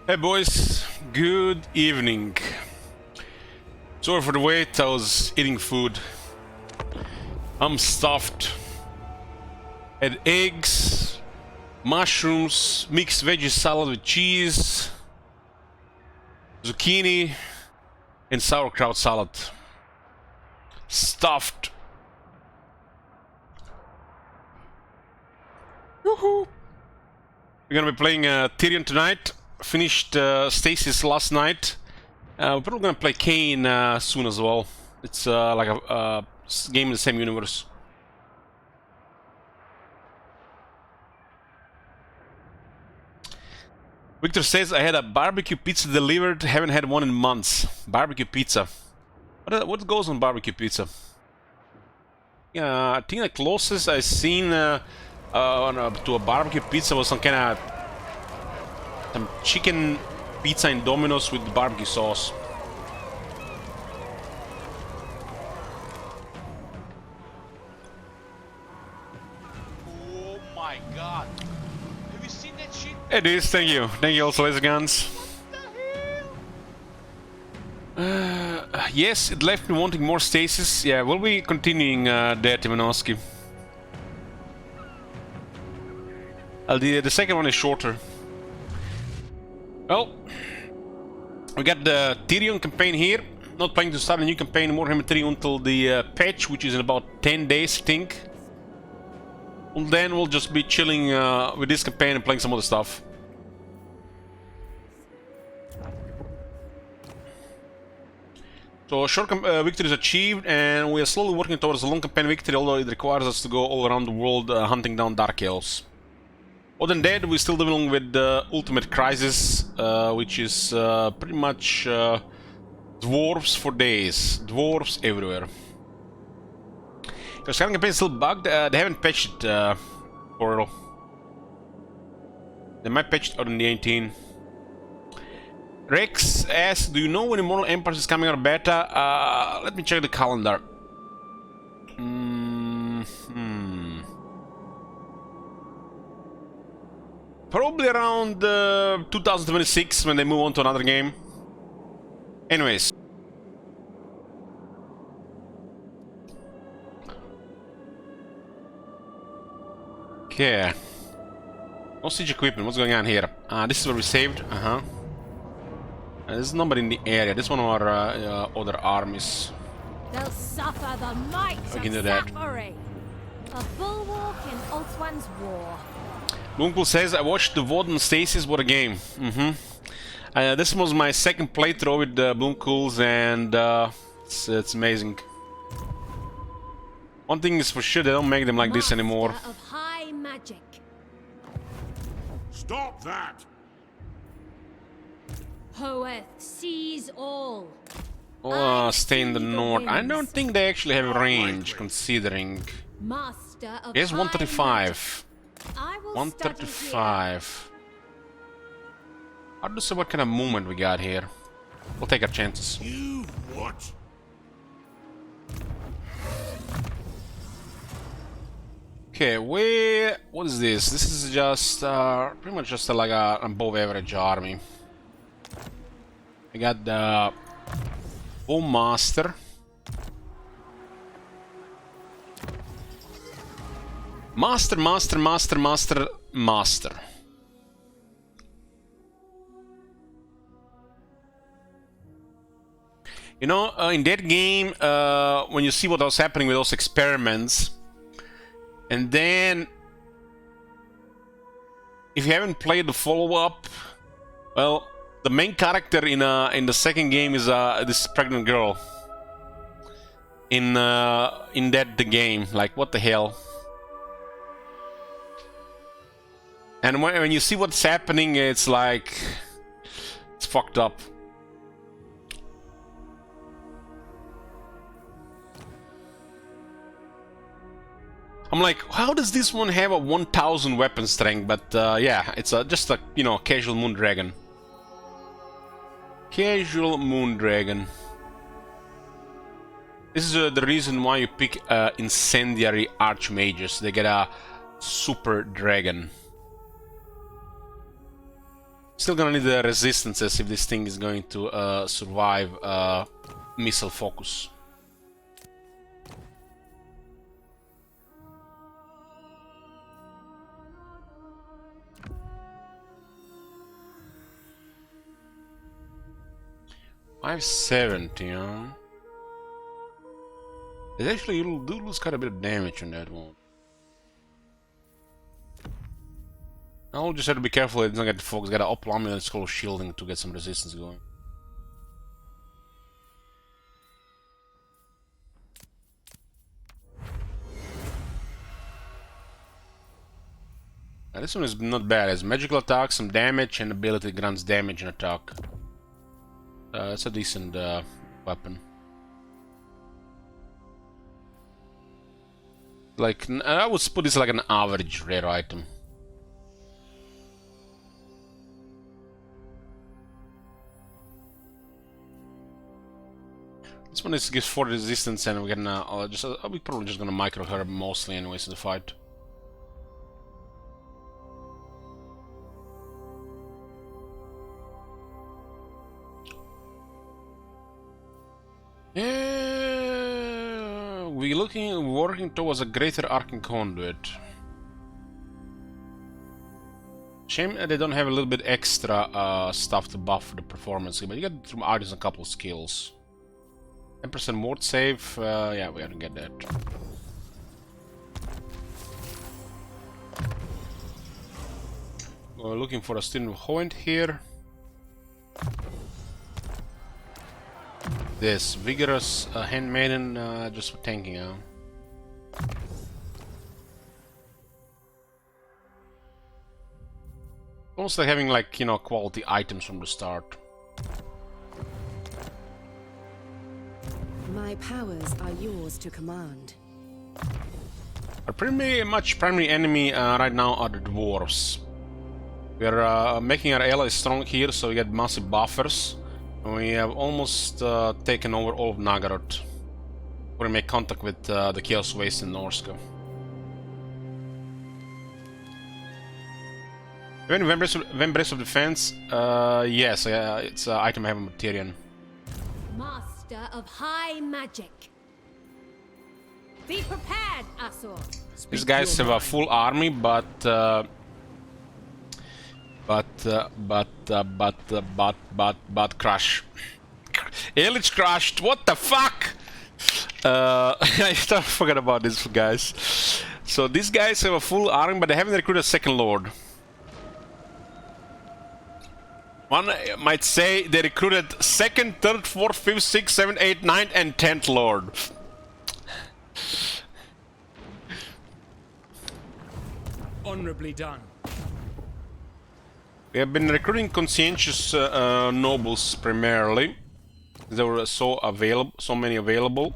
Hey boys, good evening. Sorry for the wait, I was eating food. I'm stuffed. Had eggs, mushrooms, mixed veggie salad with cheese, zucchini, and sauerkraut salad. Stuffed. Woohoo! We're gonna be playing Tyrion tonight. Finished Stasis last night. We're probably gonna play Eataine soon as well. It's like a game in the same universe. Victor says, I had a barbecue pizza delivered, haven't had one in months. Barbecue pizza. What goes on barbecue pizza? Yeah, I think the closest I've seen to a barbecue pizza was some chicken pizza in Domino's with barbecue sauce. Oh my god. Have you seen that shit? It is, thank you. Thank you also, Laser Guns. Yes, it left me wanting more stasis. Yeah, we'll be continuing that, Ivanovsky. The second one is shorter. Well, we got the Tyrion campaign here. Not planning to start a new campaign in Warhammer 3 until the patch, which is in about 10 days, I think. And then we'll just be chilling with this campaign and playing some other stuff. So a short victory is achieved, and we are slowly working towards a long campaign victory, although it requires us to go all around the world hunting down Dark Elves. Other than that, we're still dealing with the Ultimate Crisis, which is pretty much dwarves for days. Dwarves everywhere. The current campaign is still bugged. They haven't patched it, Portal. They might patch it out in the 18. Rex asks, do you know when Immortal Empires is coming out beta? Let me check the calendar. Probably around 2026 when they move on to another game. Anyways. Okay. No siege equipment, what's going on here? This is where we saved, there's nobody in the area, this is one of our other armies. They'll suffer the might We can of do that. Sapphire. A bulwark in Ulthuan's war. Lunkel says, I watched the Warden Stasis, what a game. This was my second playthrough with the Blumkuls, and it's amazing. One thing is for sure, they don't make them like this anymore. Master of high magic. Stop that! Hoeth sees all. Oh, stay in the north. I don't think they actually have range, considering. Master of Here's high 135. magic. I will 135. Hard to say what kind of movement we got here. We'll take our chances. You what? Okay, what is this? This is just pretty much just like a above average army. I got the Bowmaster. Master. You know, in that game, when you see what was happening with those experiments, and then if you haven't played the follow-up, well, the main character in the second game is this pregnant girl. In the game, like what the hell? And when you see what's happening, it's like it's fucked up. I'm like, how does this one have a 1000 weapon strength? But yeah, it's just a, you know, casual moon dragon. Casual moon dragon. This is the reason why you pick incendiary archmages. They get a super dragon. Still gonna need the resistances if this thing is going to survive missile focus. $570, huh? It actually do lose quite a bit of damage on that one. I'll just have to be careful it doesn't get focus. Gotta up and scroll shielding to get some resistance going. Now this one is not bad. It has magical attack, some damage, and ability grants damage and attack. It's a decent weapon. Like, I would put this like an average rare item. This one gives 40 resistance, and we're gonna I'll be probably just gonna micro her mostly anyways in the fight. Yeah, we're working towards a greater arcing conduit. Shame they don't have a little bit extra stuff to buff the performance, but you get from artists a couple of skills. 10% ward save, yeah, we gotta get that. We're looking for a student of Hoent here. This vigorous handmaiden, just for tanking, almost like having, like, you know, quality items from the start. My powers are yours to command. Our pretty much primary enemy right now are the dwarves. We are making our allies strong here, so we get massive buffers. And we have almost taken over all of Nagaroth. We're gonna make contact with the Chaos Waste in Norska. When Embrace of Defense? Yes, it's an item I have in Eataine. Master of high magic. Be prepared, Asur. These guys have a full army, but crash. Elich crashed. What the fuck? I forgot about this, guys. So these guys have a full army, but they haven't recruited a second lord. One might say they recruited 2nd, 3rd, 4th, 5th, 6th, 7th, 8th, 9th, and 10th lord. Honorably done. We have been recruiting conscientious nobles primarily. There were so many available.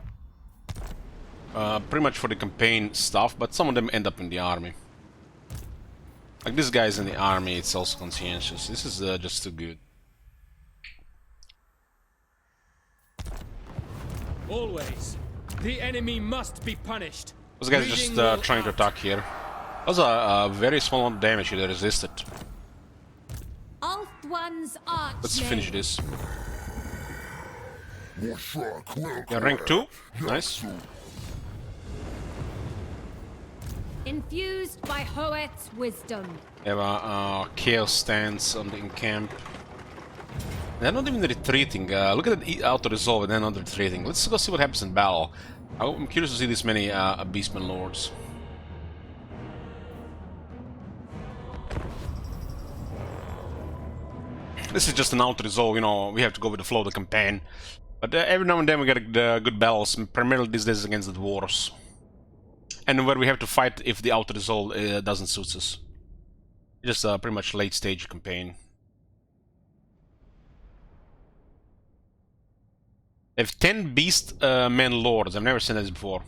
Pretty much for the campaign stuff, but some of them end up in the army. Like this guy's in the army, it's also conscientious. This is just too good. Always. The enemy must be punished. Those guys are just trying to attack here. That was a very small amount of damage they resisted. Ulthuan's arch. Let's finish this. Yeah, rank 2. Nice. Infused by Hoet's wisdom. They have a chaos stance on the in-camp. They're not even retreating. Look at the auto-resolve and they're not retreating. Let's go see what happens in battle. I'm curious to see this many Beastman Lords. This is just an auto-resolve, you know, we have to go with the flow of the campaign. But every now and then we get good battles, primarily these days against the dwarves. And where we have to fight if the auto-resolve doesn't suit us. Just a pretty much late-stage campaign. They have 10 beast men lords. I've never seen this before.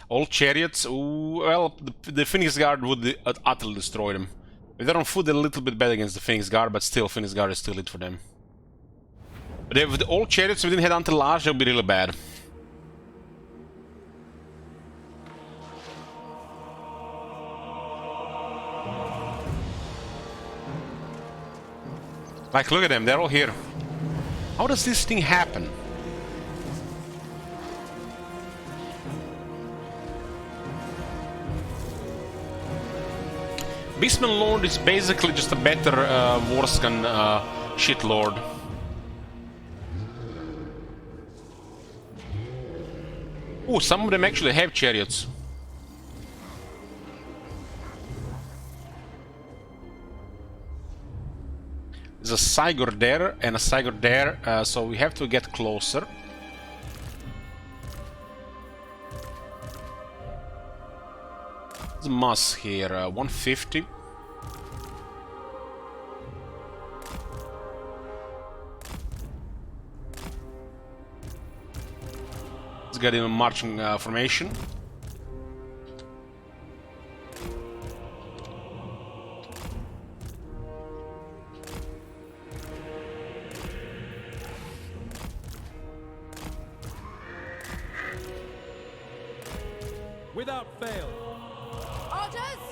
All chariots. Ooh, well, the Phoenix Guard would utterly destroy them. If they're on foot, they're a little bit better against the Phoenix Guard, but still, Phoenix Guard is still it for them. But if the all chariots within head until large, they'll be really bad. Like, look at them, they're all here. How does this thing happen? Beastman Lord is basically just a better Warscan shit lord. Oh, some of them actually have chariots. There's a Sigurd there and a Sigurd there, so we have to get closer. There's a Moss here, 150. Let's get in a marching formation. Without fail. Orders!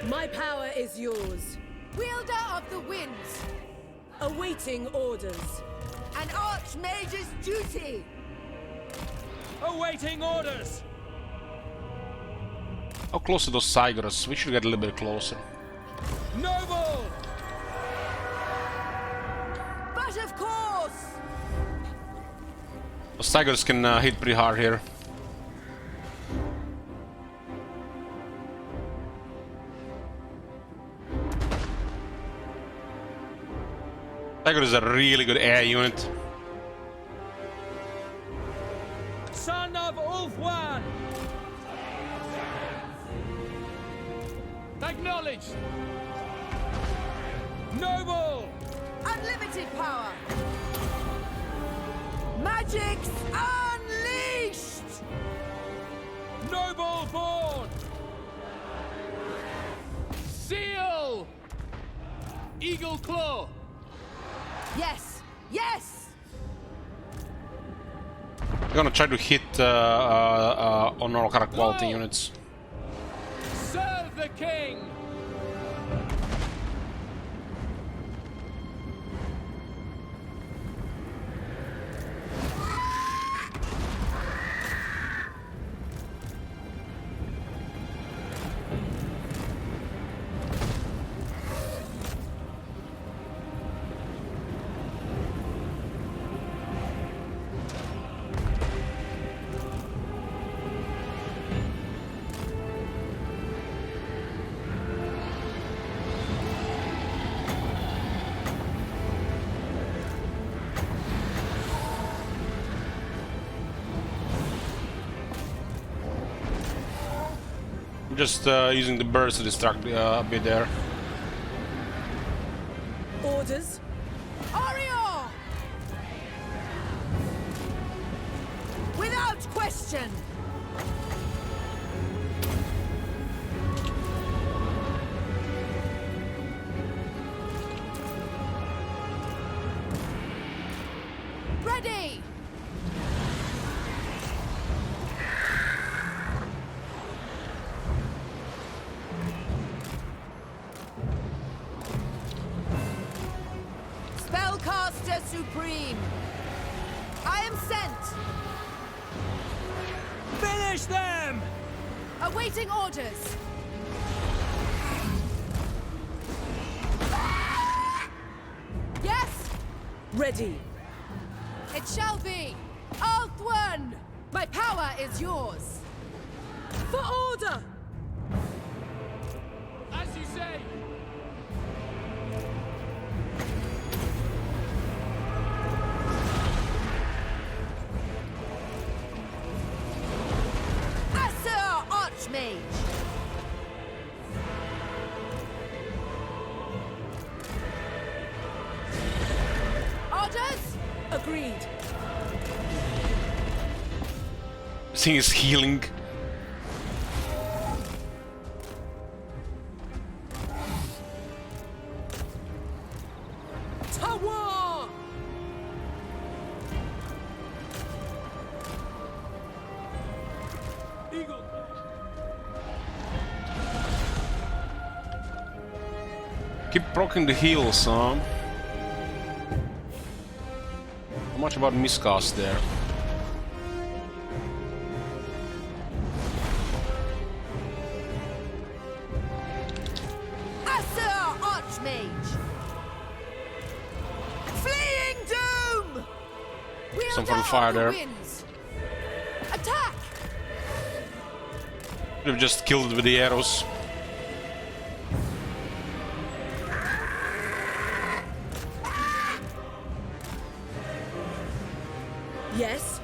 My power is yours. Wielder of the winds! Awaiting orders. An archmage's duty! Awaiting orders. How close are those Sigurds? We should get a little bit closer. Noble. But of course! Those Sigurds can hit pretty hard here. Sigurd is a really good air unit. Son of Ulfwan. Acknowledged. Noble. Unlimited power! Magic's unleashed! Noble born. Seal. Eagle claw. Yes! Yes! I'm gonna try to hit on all kind of quality units. Serve the king. I'm just using the birds to distract a bit there. Orders. Orior! Without question! Ready! Spellcaster Supreme! I am sent! Finish them. Awaiting orders! Yes! Ready. It shall be! Althwan! My power is yours! For order. As you say. Asur Archmage! Orders? Agreed. This thing is healing. Tawa. Eagle. Keep proccing the heals, huh? How much about miscast there? Assur Archmage! Fleeing Doom! Wield Some from out fire the there. winds. Attack! Could have just killed it with the arrows. Yes.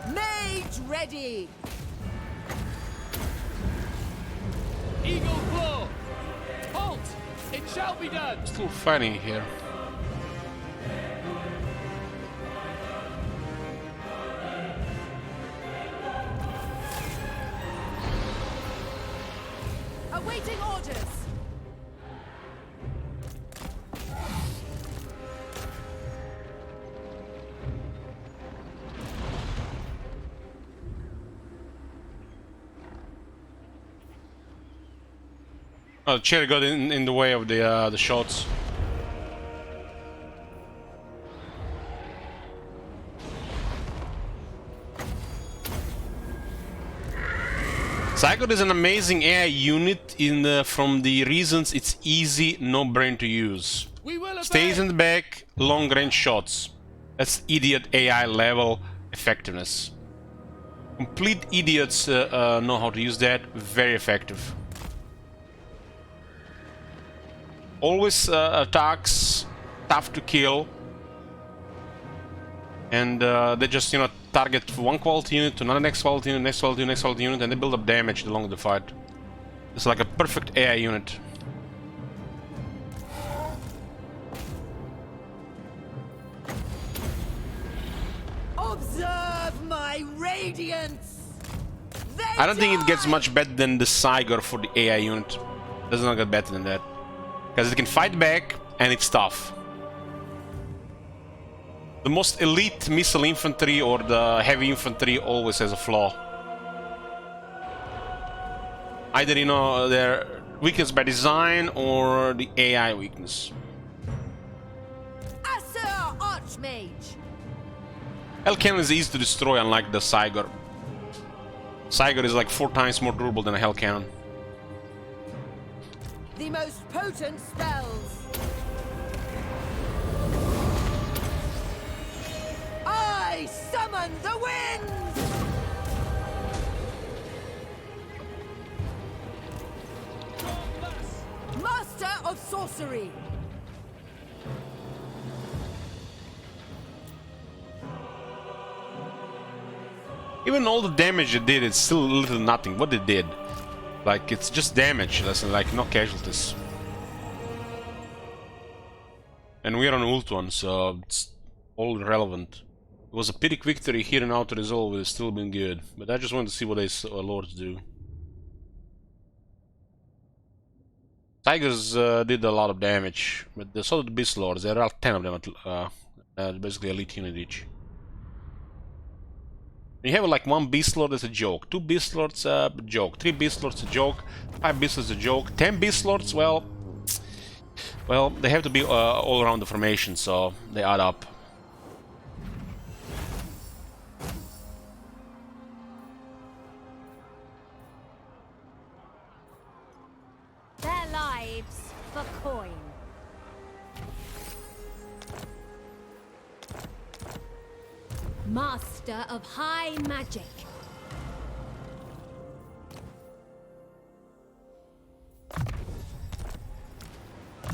Mage ready! Eagle claw! Halt! It shall be done! Still fighting here. Awaiting orders! Oh, the chair got in the way of the shots. Zygote is an amazing AI unit from the reasons it's easy, no brain to use. We will obey. Stays in the back, long range shots. That's idiot AI level effectiveness. Complete idiots know how to use that. Very effective. Always attacks, tough to kill. And they just, you know, target one quality unit to another next quality unit, next quality unit, next quality unit, and they build up damage along the fight. It's like a perfect AI unit. Observe my radiance! I don't think it gets much better than the Zygote for the AI unit. Does not get better than that. Because it can fight back, and it's tough. The most elite missile infantry or the heavy infantry always has a flaw. Either, you know, their weakness by design or the AI weakness. Assur Archmage! Hell Cannon is easy to destroy, unlike the Zygote. Zygote is like 4 times more durable than a Hell Cannon. The most potent spells! I summon the winds! Master of Sorcery! Even all the damage it did, it's still little nothing. What it did, like, it's just damage, that's like no casualties. And we're on ult one, so it's all irrelevant. It was a Pyrrhic victory here and now to resolve. It's still been good, but I just wanted to see what these lords do. Tigers did a lot of damage, but so did the Beast Lords. There are 10 of them, basically elite unit each. When you have like 1 Beast Lord, that's a joke. 2 Beast Lords, a joke. 3 Beast Lords, a joke. 5 Beast Lords, a joke. 10 Beast Lords, well, they have to be all around the formation, so they add up. Their lives for coin. Master of high magic.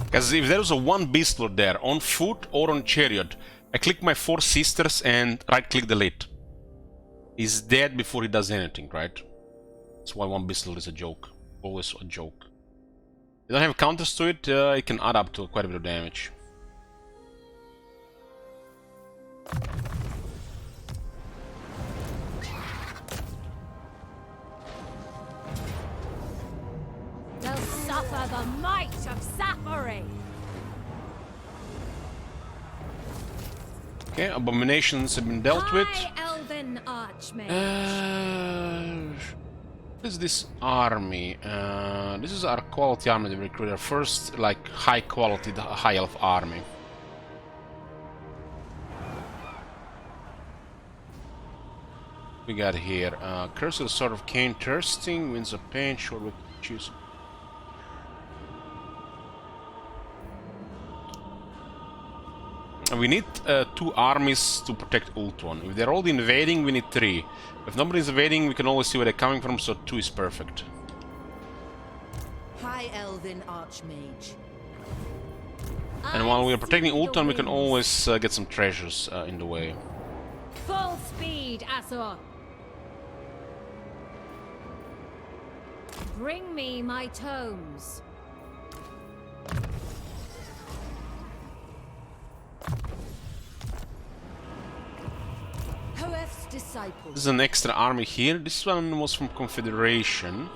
Because if there was a 1 Beast Lord there, on foot or on chariot, I click my 4 sisters and right-click delete. He's dead before he does anything, right? That's why 1 Beast Lord is a joke. Always a joke. You don't have counters to it, it can add up to quite a bit of damage. They'll suffer the might of Sapphire. Okay, abominations have been dealt with. High Elven Archmage. What is this army? This is our quality army that we recruited. Our first, like, high quality, the high elf army. We got here Curse of the Sword of Cain, Thirsting, Winds of Pain, Short with Choose. We need 2 armies to protect Eataine. If they're all invading, we need 3. If nobody's invading, we can always see where they're coming from, so 2 is perfect. High Elven Archmage. And while we are protecting Eataine, we can always get some treasures in the way. Full speed, Asor. Bring me my tomes. Hoef's disciple. This is an extra army here. This one was from Confederation.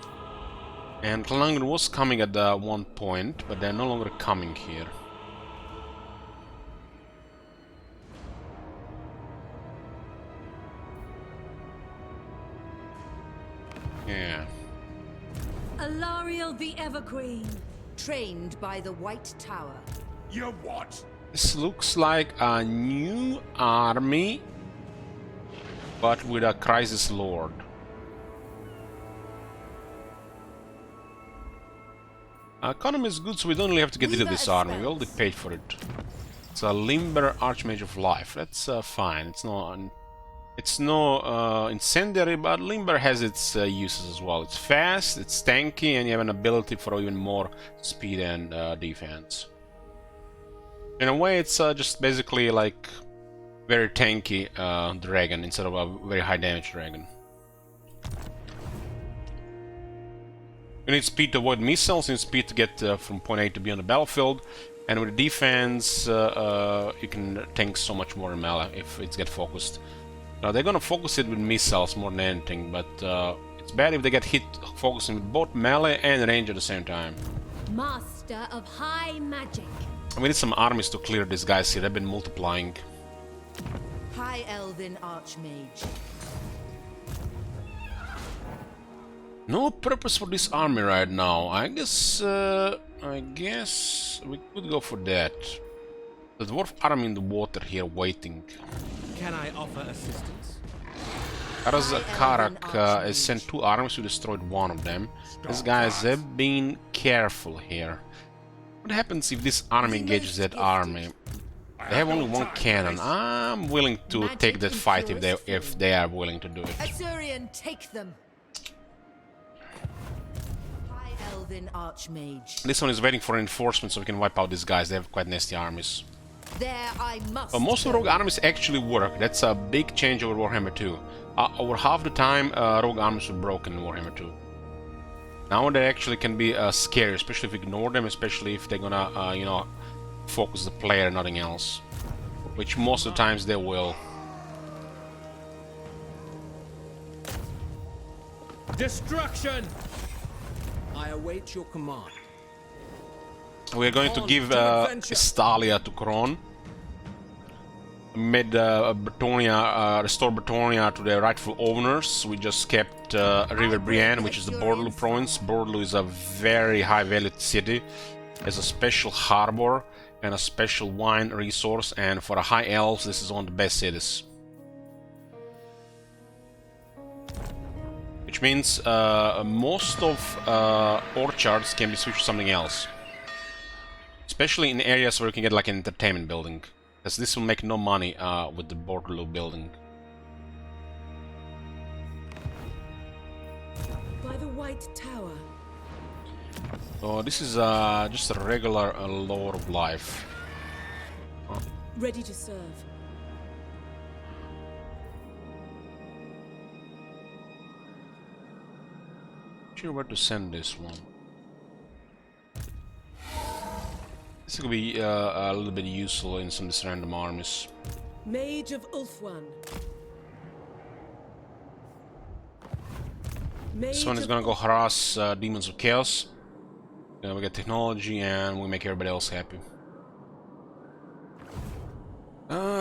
And Klangen was coming at one point, but they're no longer coming here. Yeah. Alariel the Everqueen. Trained by the White Tower. You what? This looks like a new army, but with a Crisis Lord. Economy is good, so we don't really have to get rid of this army. We already paid for it. It's a Limber Archmage of Life. That's fine. It's no incendiary, but Limber has its uses as well. It's fast, it's tanky, and you have an ability for even more speed and defense. In a way, it's just basically like very tanky dragon instead of a very high damage dragon. You need speed to avoid missiles, you need speed to get from point A to B on the battlefield, and with defense, you can tank so much more in melee if it's get focused. Now they're gonna focus it with missiles more than anything, but it's bad if they get hit focusing with both melee and range at the same time. Master of high magic. We need some armies to clear these guys here. They've been multiplying. High Elven Archmage. No purpose for this army right now. I guess we could go for that. The dwarf army in the water here waiting. Can I offer assistance? Karak has sent 2 armies, we destroyed one of them. These guys have been careful here. What happens if this army engages that army? They have only 1 cannon. I'm willing to take that fight if they are willing to do it. Azurian, take them. High Elven Archmage. This one is waiting for reinforcements so we can wipe out these guys. They have quite nasty armies. There I must. But most of rogue armies actually work. That's a big change over Warhammer 2. Over half the time, rogue armies were broken in Warhammer 2. Now they actually can be scary, especially if you ignore them, especially if they're gonna, you know, focus the player and nothing else. Which most of the times they will. Destruction! I await your command. We're going to give Estalia to Kron. Made Bretonia, restore Bretonia to their rightful owners. We just kept River Brienne, which is the Bordeloo province. Bordeloo is a very high-valued city. Has a special harbor and a special wine resource, and for the high elves, this is one of the best cities. Which means most of orchards can be switched to something else. Especially in areas where you can get like an entertainment building. Because this will make no money with the Bordeloo building. By the White Tower. So this is just a regular Lord of Life. Ready to serve. Sure where to send this one. This could be a little bit useful in some of these random armies. Mage of Ulthuan. This one is gonna go harass Demons of Chaos. We get technology and we make everybody else happy.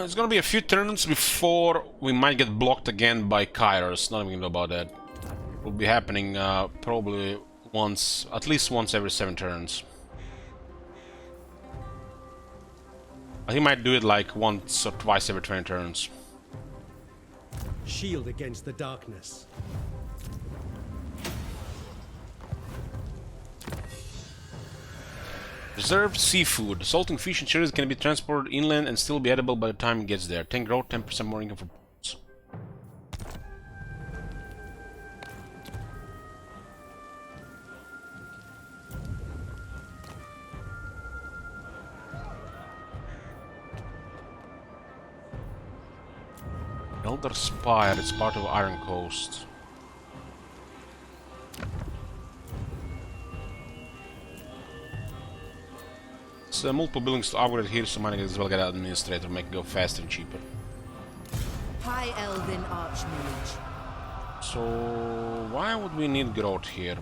It's gonna be a few turns before we might get blocked again by Kairos. Not even know about that. It will be happening probably once, at least once every 7 turns. I think he might do it like once or twice every 20 turns. Shield against the darkness. Reserved seafood. Salting fish and cherries can be transported inland and still be edible by the time it gets there. 10 growth, 10% more income for ports. Elder Spire, it's part of Iron Coast. So multiple buildings to upgrade here, so might as well get an administrator, make it go faster and cheaper. High Elven Archmage. So why would we need growth here?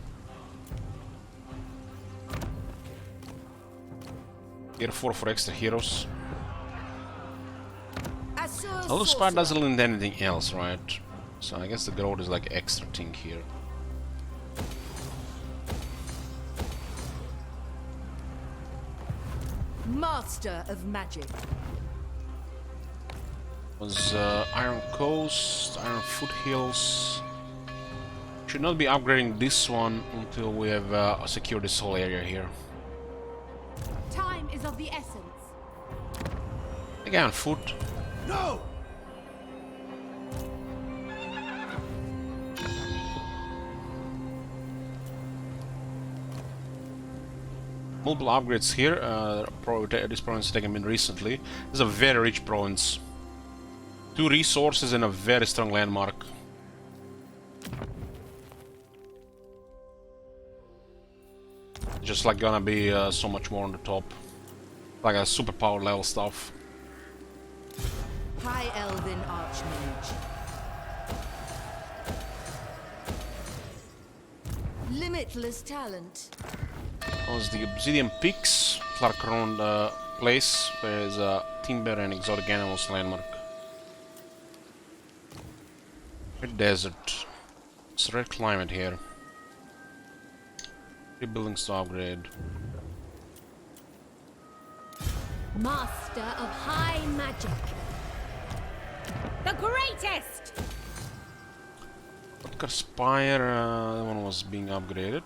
Tier 4 for extra heroes. Elder Spire doesn't need anything else, right? So I guess the growth is like extra thing here. Master of Magic. Was Iron Coast, Iron Foothills. Should not be upgrading this one until we have secured this whole area here. Time is of the essence. The guy on foot. No! Multiple upgrades here. This province has taken in recently. This is a very rich province. 2 resources and a very strong landmark. Just like gonna be so much more on the top. Like a superpower level stuff. High Elven Archmage. Limitless talent. Was the Obsidian Peaks, Clarkron place, where is timber and exotic animals landmark. Red desert. It's red climate here. 3 buildings to upgrade. Master of high magic. The greatest! Otker Spire, that one was being upgraded.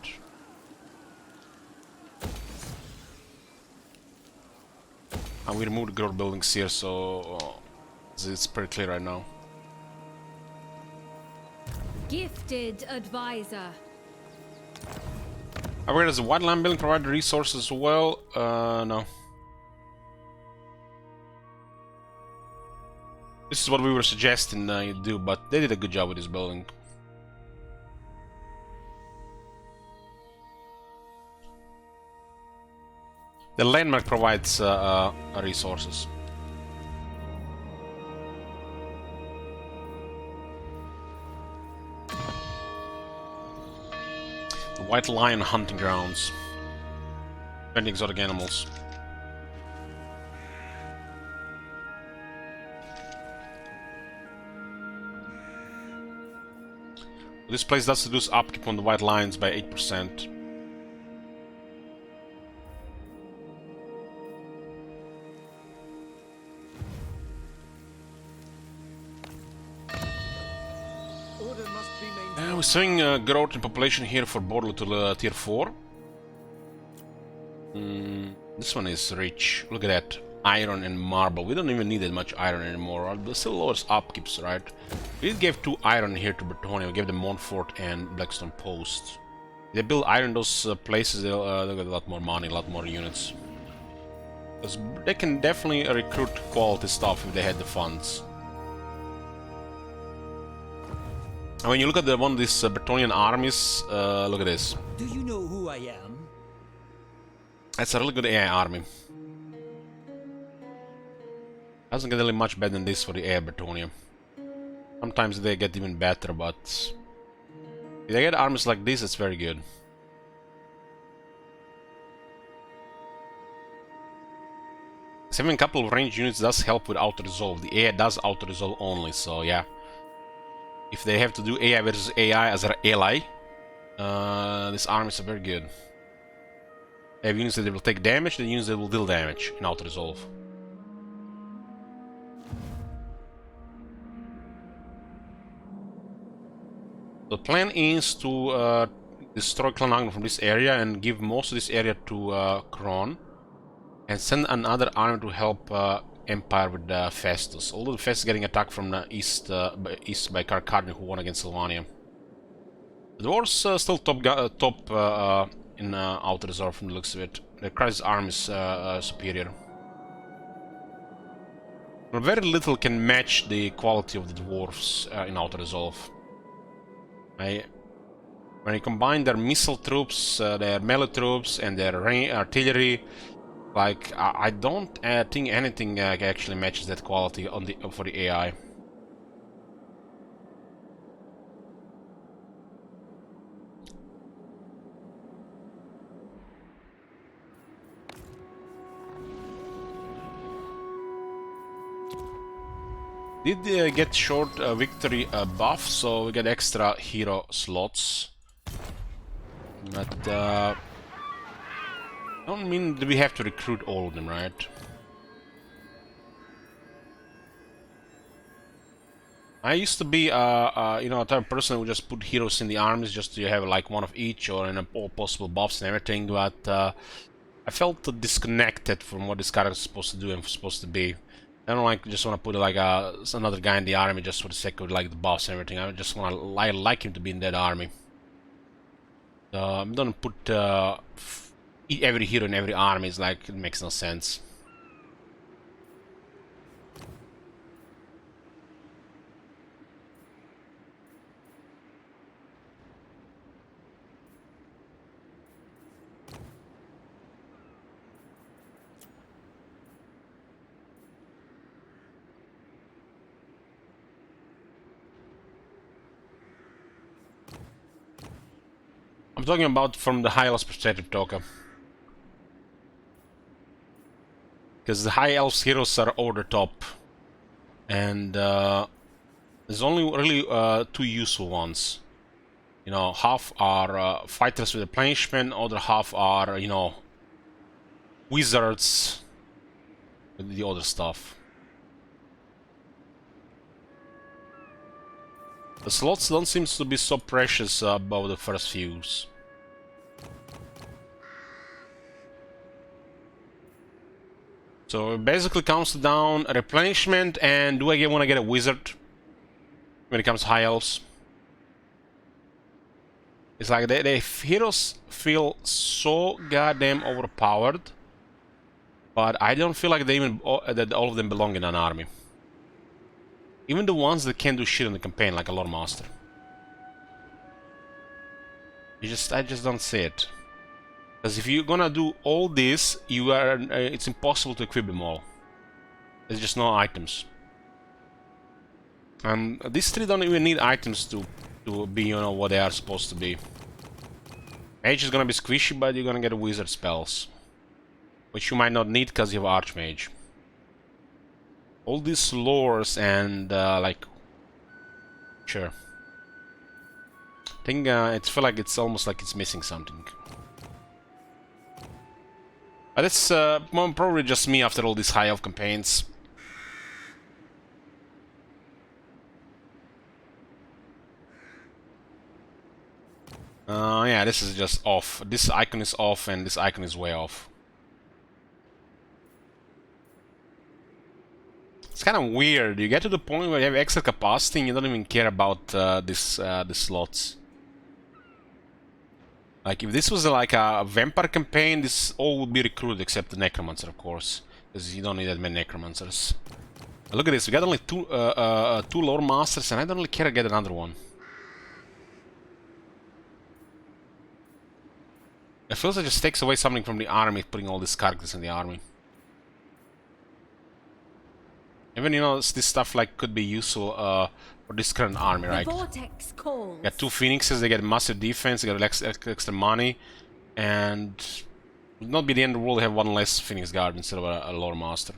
And we removed the growth buildings here, so it's pretty clear right now. Gifted advisor. Upgrade as a white land building provide resources as well. No. This is what we were suggesting you do, but they did a good job with this building. The landmark provides resources. The White Lion hunting grounds. Many exotic animals. This place does reduce upkeep on the White Lions by 8%. We're seeing growth in population here for border to tier 4. This one is rich. Look at that. Iron and marble. We don't even need that much iron anymore. But still lowers upkeeps, right? We gave 2 iron here to Bretonia. We gave them Montfort and Blackstone Post. If they build iron in those places, they'll get a lot more money, a lot more units. Because they can definitely recruit quality stuff if they had the funds. And when you look at one of these Bretonian armies, look at this. Do you know who I am? That's a really good AI army. Doesn't get really much better than this for the AI Bretonia. Sometimes they get even better, but if they get armies like this, it's very good. having a couple of ranged units does help with auto-resolve. The AI does auto-resolve only, so yeah. If they have to do AI versus AI as an ally, these armies are very good. They have units that will take damage, and units that will deal damage in auto-resolve. The plan is to destroy Clan Agno from this area and give most of this area to Kron, and send another army to help Empire with Festus. Although the Festus is getting attacked from the east by Karkadin, who won against Sylvania. The dwarves still top in outer reserve from the looks of it. The Crisis army is superior. But very little can match the quality of the dwarves in outer resolve. When you combine their missile troops, their melee troops, and their artillery, like I don't think anything actually matches that quality on for the AI. Did get short victory buff, so we get extra hero slots. But I don't mean that we have to recruit all of them, right? I used to be, you know, a type of person who just put heroes in the armies just to have like one of each or in all possible buffs and everything, but I felt disconnected from what this character is supposed to do and supposed to be. I don't like just want to put like another guy in the army just for the sake of like the buffs and everything. I just want to like him to be in that army. I'm gonna put every hero in every army. It's like it makes no sense. I'm talking about from the High Elves perspective, Toka. Because the High Elves heroes are over the top. And there's only really two useful ones. You know, half are fighters with replenishment, other half are, you know, wizards with the other stuff. The slots don't seem to be so precious above the first fews. So it basically comes down replenishment and do I want to get a wizard when it comes to high elves? It's like the heroes feel so goddamn overpowered, but I don't feel like they even that all of them belong in an army. Even the ones that can't do shit in the campaign, like a Lord Master. I just don't see it. Because if you're gonna do all this, it's impossible to equip them all. There's just no items. And these three don't even need items to be, you know, what they are supposed to be. Mage is gonna be squishy, but you're gonna get wizard spells. Which you might not need because you have Archmage. All these lores and like, sure. I think it feels like it's almost like it's missing something. But it's probably just me after all these high elf campaigns. Yeah, this is just off. This icon is off and this icon is way off. It's kind of weird. You get to the point where you have extra capacity and you don't even care about these slots. Like, if this was like a vampire campaign, this all would be recruited except the necromancer, of course, because you don't need that many necromancers. Look at this. We got only two lore masters, and I don't really care to get another one. It feels like it just takes away something from the army, putting all these characters in the army. Even, you know, this stuff like could be useful for this current army, right? The vortex calls. Got two phoenixes, they get massive defense, they get extra money, and Would not be the end of the world to have one less Phoenix Guard instead of a Lore Master.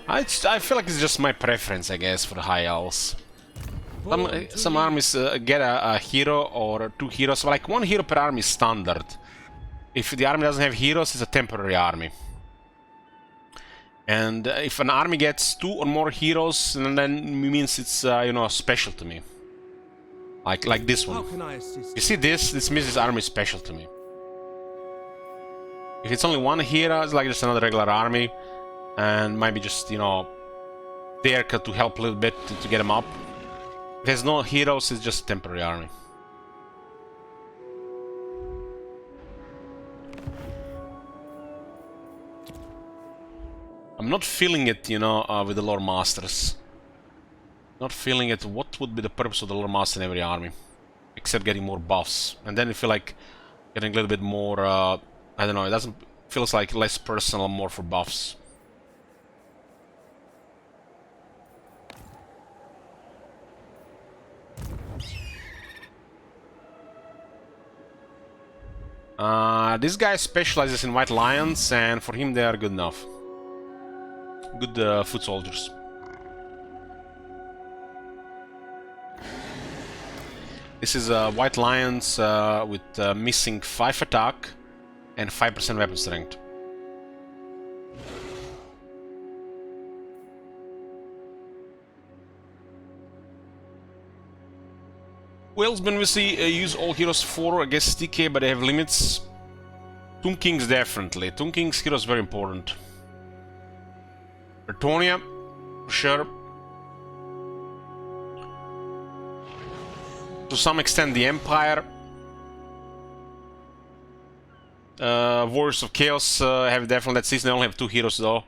I feel like it's just my preference, I guess, for the High Elves. Some armies get a hero or two heroes. Like, one hero per army is standard. If the army doesn't have heroes, it's a temporary army. And if an army gets 2 or more heroes, then it means it's, you know, special to me. Like this How one. can I assist? You see this? This means this army is special to me. If it's only one hero, it's like just another regular army. And maybe just, you know, there to help a little bit to get them up. If there's no heroes, it's just a temporary army. I'm not feeling it, you know, with the Lore Masters. Not feeling it. What would be the purpose of the Lore Master in every army? Except getting more buffs. And then I feel like getting a little bit more, I don't know, it doesn't... feels like less personal, more for buffs. This guy specializes in White Lions, and for him they are good enough. Good foot soldiers. This is White Lions with missing 5 attack and 5% weapon strength. Whalesmen we see use all heroes 4 against TK, but they have limits. Tomb Kings definitely. Tomb Kings heroes very important. Bretonnia, for sure. To some extent the Empire. Warriors of Chaos have definitely that season. They only have 2 heroes though.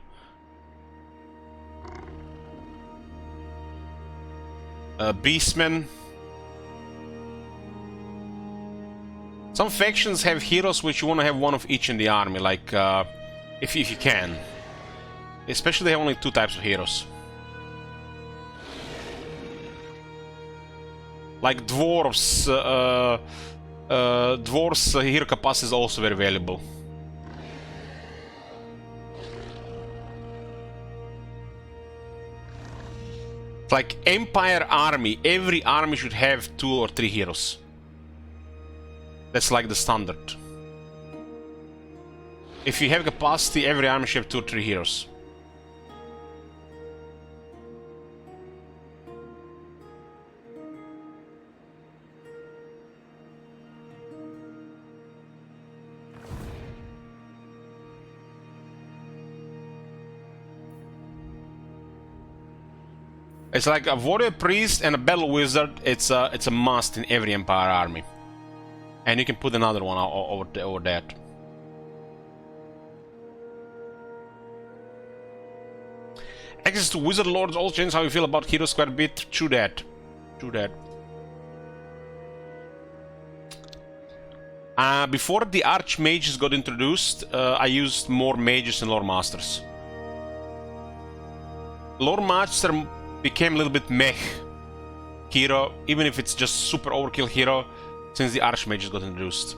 Beastmen. Some factions have heroes which you want to have one of each in the army, like if you can. Especially they have only 2 types of heroes. Like dwarves, dwarves hero capacity is also very valuable. It's like Empire army, every army should have 2 or 3 heroes. That's like the standard. If you have capacity, every army should have 2 or 3 heroes. It's like a warrior priest and a battle wizard. It's a must in every Empire army. And you can put another one over that. Access to Wizard Lords also changes how you feel about heroes quite a bit. True that. True that. Before the Archmages got introduced, I used more mages and Lore Masters. Lore Master became a little bit meh hero, even if it's just super overkill hero, since the Archmages got introduced.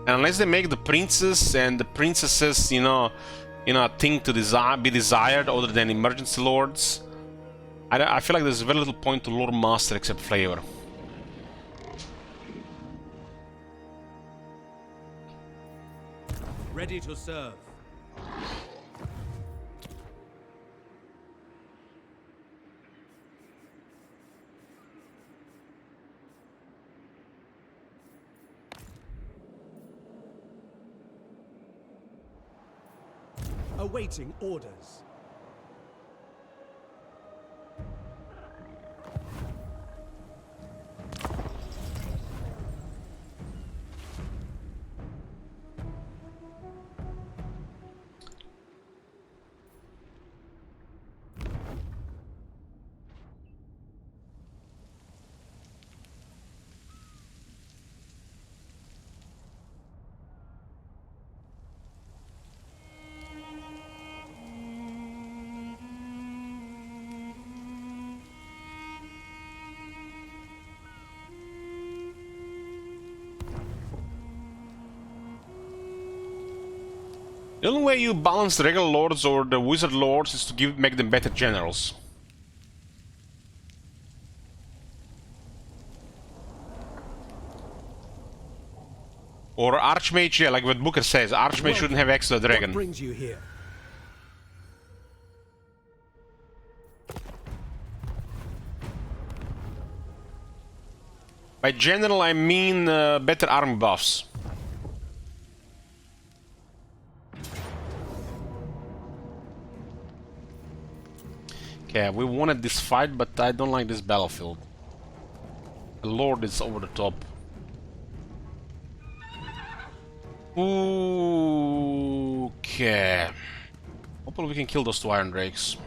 And unless they make the princes and the princesses, you know, a thing to be desired other than emergency lords, I feel like there's very little point to Lore Master except flavor. Ready to serve. Awaiting orders. The only way you balance the regular lords or the wizard lords is to make them better generals. Or Archmage, yeah, like what Booker says, Archmage shouldn't have access to the What dragon. brings you here? By general, I mean better army buffs. Okay, we wanted this fight, but I don't like this battlefield. The Lord is over the top. Okay. Hopefully we can kill those two Iron Drakes.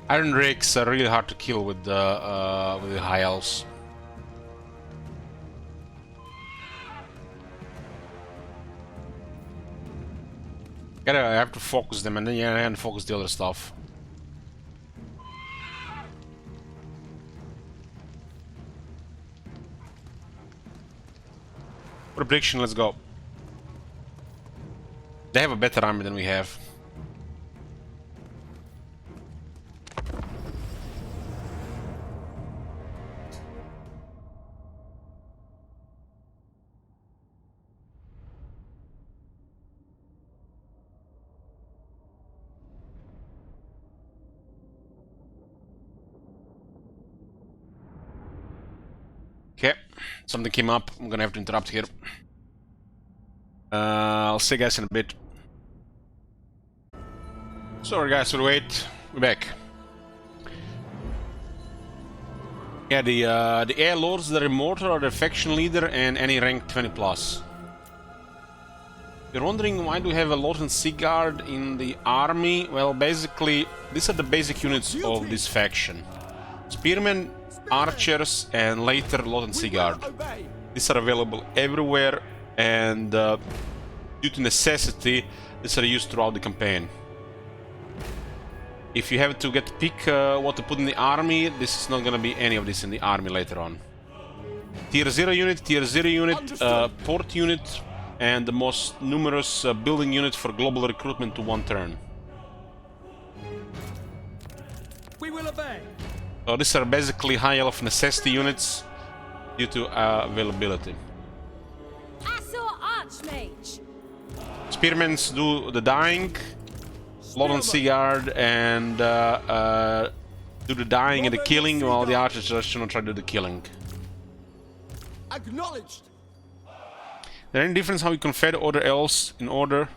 Iron Drakes are really hard to kill with the High Elves. I have to focus them, and then I can focus the other stuff. For prediction, let's go. They have a better army than we have. Okay, something came up. I'm gonna have to interrupt here. I'll see you guys in a bit. Sorry guys for the wait. We're back. Yeah, the Air Lords, the Immortal, are the faction leader and any rank 20+. You're wondering why do we have a Lord and Sea Guard in the army? Well, basically, these are the basic units of this faction. Spearmen, archers, and later Lord and Sea Guard. These are available everywhere, and due to necessity, these are used throughout the campaign. If you have to pick what to put in the army, this is not gonna be any of this in the army later on. Tier 0 unit, port unit, and the most numerous building unit for global recruitment to 1 turn. We will obey. So these are basically high elf necessity units due to availability. I saw Archmage. Spearmen do the dying, Lord and Sea Guard, and do the dying and the killing, while the archers just try to do the killing. Acknowledged. Is there any difference how we confed other elves in order?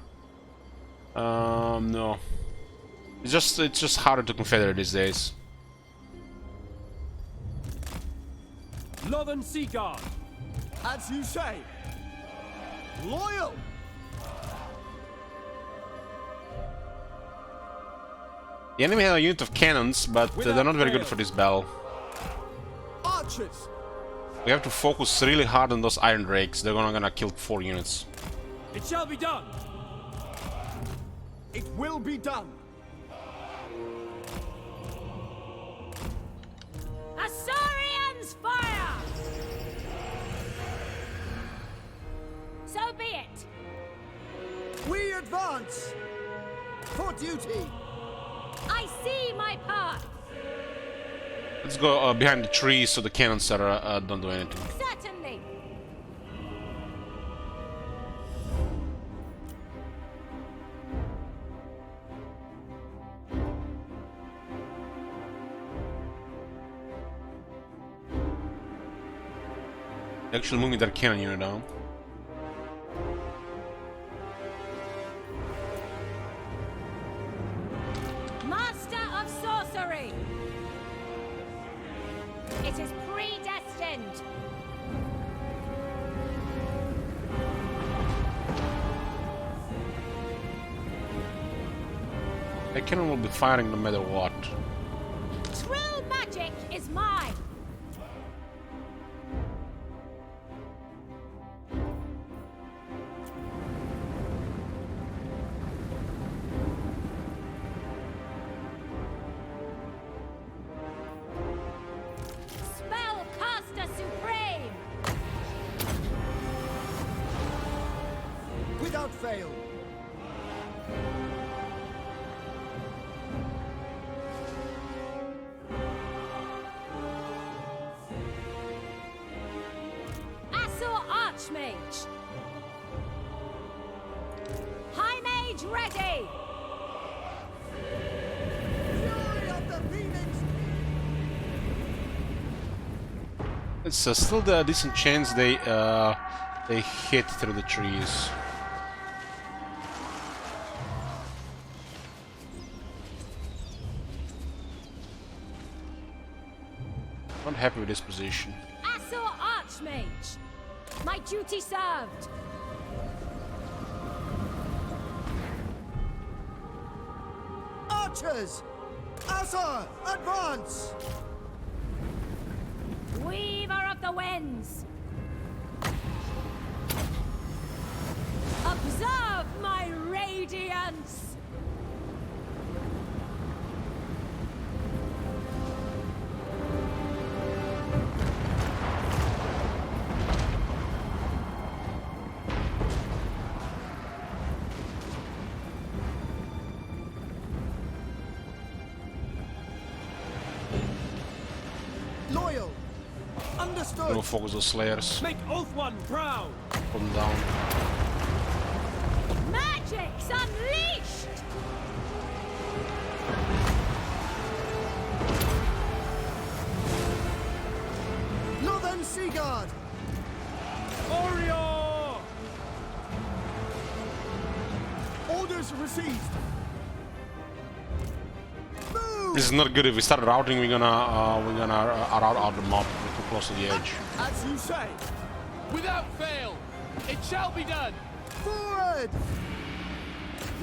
No. It's just harder to confederate these days. Northern Sea Guard. As you say. Loyal. The enemy had a unit of cannons, but they're not very good for this battle. Archers. We have to focus really hard on those Iron Drakes. They're gonna kill 4 units. It shall be done. It will be done. Asaurians fire! So be it. We advance. For duty. I see my path. Let's go behind the trees so the cannons are, don't do anything. Certainly. They're actually moving their cannon unit down. Master of sorcery. It is predestined. That cannon will be firing no matter what. True magic is mine. Spellcaster supreme. without fail. Assault Archmage. High Mage ready. Fury of the Phoenix. It's still a decent chance they hit through the trees. Not happy with this position. Assault Archmage. My duty served. Archers! Asa, advance! Weaver of the winds. Observe my radiance. Loyal! Understood! No focus on Slayers. Make Ulthuan proud! Put them down. Magic's unleashed. Northern Sea Guard! Orior! Orders received! Move! This is not good. If we start routing, we're gonna out the mob. We're too close to the edge. As you say! Without fail, it shall be done. Forward!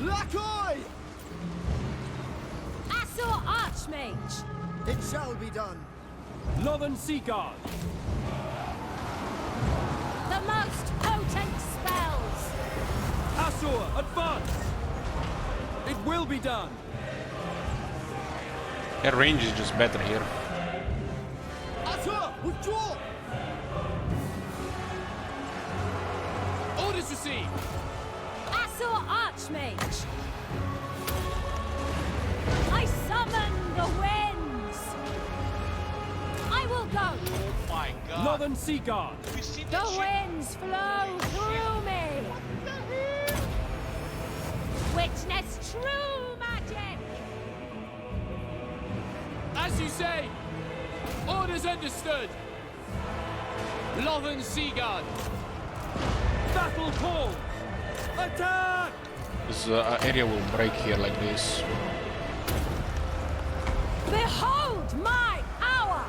Lacoy! Assault Archmage. It shall be done. Northern Sea Guard! The most potent spells. Asur, advance! It will be done! Their range is just better here. Asa, withdraw! Orders received. Assault Archmage. I summon the winds. I will go. Oh my God. Northern Sea Guard! Have you seen The that shit? winds flow through me. Witness true magic. As you say. Orders understood. Lothern Sea Guard. Battle call! Attack! This area will break here like this. Behold my hour.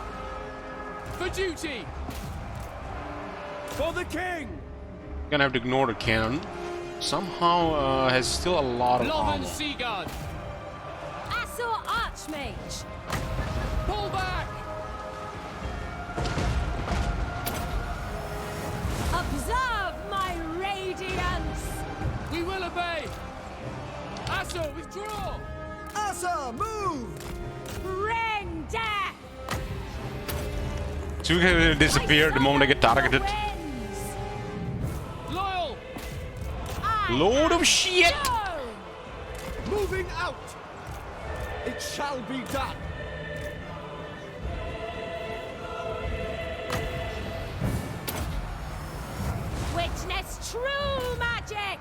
For duty. For the king! Gonna have to ignore the cannon. Somehow has still a lot of Lothern armor. Sea Guard. Assault Archmage. Pull back. Observe my radiance. We will obey. Asso, withdraw. Asa, move! Bring death. So you can disappear the moment they get targeted. Loyal. Load of shit! Moving out! It shall be done! Witness true magic.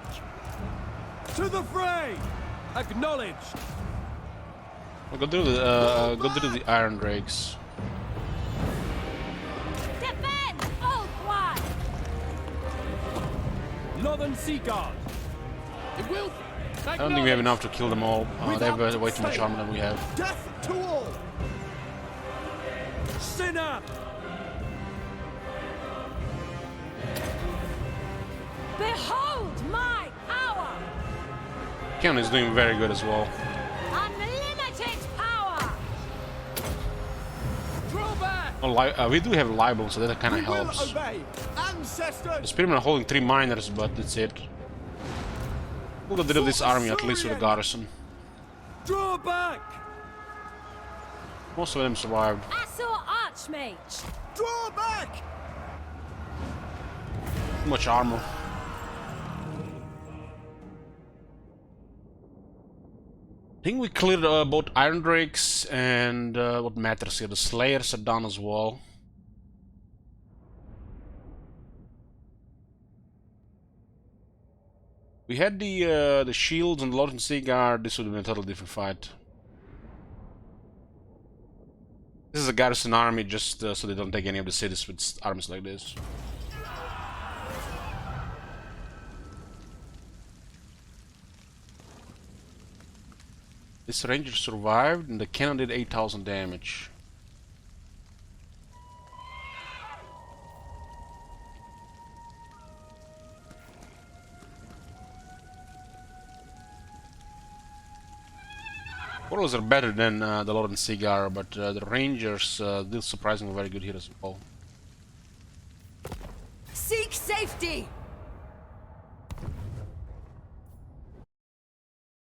To the fray! Acknowledged! Go through the Iron Drakes. Defend, Old One. Northern Sea Guard! It will. I don't think we have enough to kill them all. They have way too much armor than we have. Death to all! Sinner! Behold my hour. Cannon is doing very good as well. Unlimited power. Draw back. Oh, we do have libel, so that kind We of will helps. obey! Ancestors! Spearmen are holding 3 miners, but that's it. We'll get rid of this army at least with a garrison. Draw back! Most of them survived. Assault Archmage. Draw back! Too much armor. think we cleared both Iron Drakes and what matters here, the Slayers are done as well. We had the shields and the Lord and Sea Guard. This would have been a totally different fight. This is a garrison army just so they don't take any of the cities with armies like this. This ranger survived and the cannon did 8,000 damage. Portals are better than the Lord and Seagar, but the Rangers did surprisingly very good here as well. Seek safety!